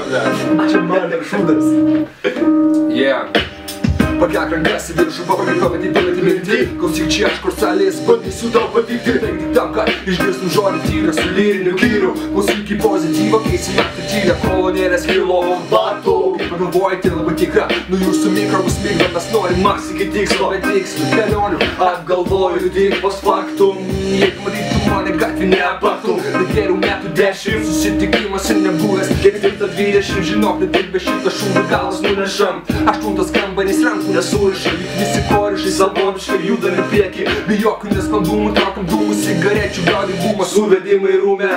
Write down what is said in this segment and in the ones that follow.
Čia man šūdas. Pakelk rankas į viršų, paprakaituomet įdėmėti mintį. Klausyk čia aš kur salės, bandysiu tau patikti. Tai tik tam, kad išgirstum žodį tyrą su lyriniu gyriu. Klausyk į pozityvą, keisi naktį tylę, kolonėlės kilo batų. Kaip pagalvoji, tai labai tikra, nu jūsų mikrobus mygdotas nori maks iki tikslo. Bet tikslių kelionių apgalvoju tik post faktum. Jeigu matytum mane gatvį neapaktum, tai geriau metų 10 susitikimas ir nebuvęs. 4-20, žinok, tai tik be šitą šūdų galvas nunešam. 8 kambarys rankų nesuriša, lyg visi korišai saloniškai judami prieki. Be jokių nesklandumų, traukiam dūmų, cigarečių gaudymą, suvedimai rūme.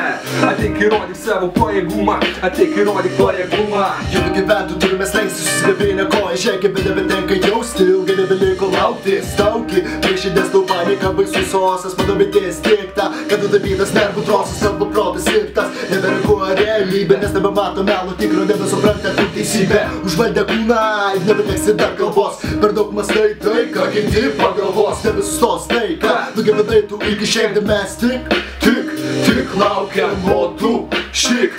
Ateik įrodyk savo pajėgumą, ateik įrodyk pajėgumą. Jeigu gyventų turime slengsti susigabinę koją, žengė, bet nebetenka jausti, ilgai nebeliko laukti. Stauki, prieš įdės tau paniką, baisus osas, padobėties tiek tą, kad nudabytas nervų trosas, kalba protas silptas. Nebereaguoja realybė, nes nebemato melo tikro, nebesupranta kur teisybė. Užvaldė kūną ir nebeteksi dar kalbos. Per daug mastai tai, ką kiti pagalvos. Nebesustos tai, ką nugyvenai tu iki šiandien mes tik laukiam, o tu šik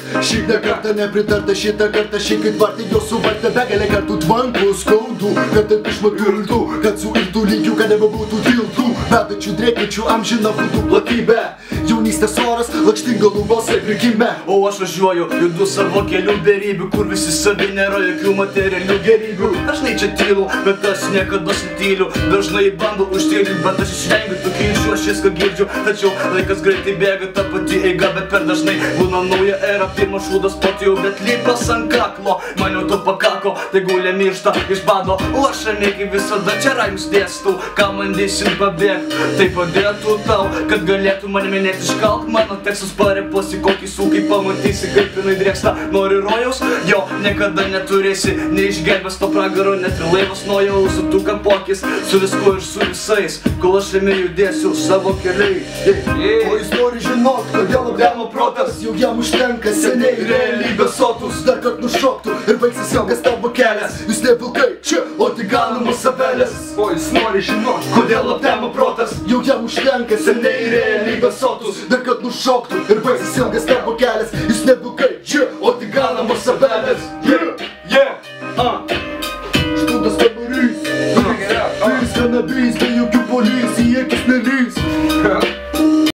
ne kartą nepritarta, šitą kartą šik kaip vartai jo suvartė begalė kartų tvankų skaudų, kad taip išmagiltų, kad suirtų lygių, kad nebebūtų tiltų, vedačių drėkičių amžiną būtų platybę. Jaunystės oras, lakštingalų balsai prikime. O aš važiuoju, judu savo kelių berybių, kur visi savi nėra jokių materialių gerybių. Dažnai čia tylu, bet aš niekada netyliu. Dažnai bandau užtilti, bet aš išvengiu tokių ilčių, aš viską girdžiu. Tačiau laikas greitai bėga, ta pati eiga, bet per dažnai būna nauja era. Pirmas šūdas potijau, bet lipas ant kaklo. Man jau to pakako, tai gulė miršta iš bado. O aš ramiai kaip visada čia raimus dėstau. Ką bandysim pabėgt, tai padėtų tau, kad galėtų mane minėti. Iškalk mano tekstus, pareposi kokį sūkį, pamatysi kaip jinai drėksta. Nori rojaus? Jo, niekada neturėsi, neišgelbės to pragaro, net ir laivas nuo jausų, tu kapokis su viskuo ir su visais, kol aš ramiai judėsiu savo keliai. O jis nori žinot, kodėl apdemo protas, jau jam užtenka seniai realybės sotus. Dar kart nušoktų ir baigsis ilgas tavo kelias. Jūs ne vilkai čia, o tik ganamos avelės. O jis nori žinot, kodėl apdemo protas, jau jam užtenka seniai realybės sotus. Dar kad nušoktų ir baigsis ilgas tavo kelias. Jūs ne vilkai čia, o tik ganamos avelės.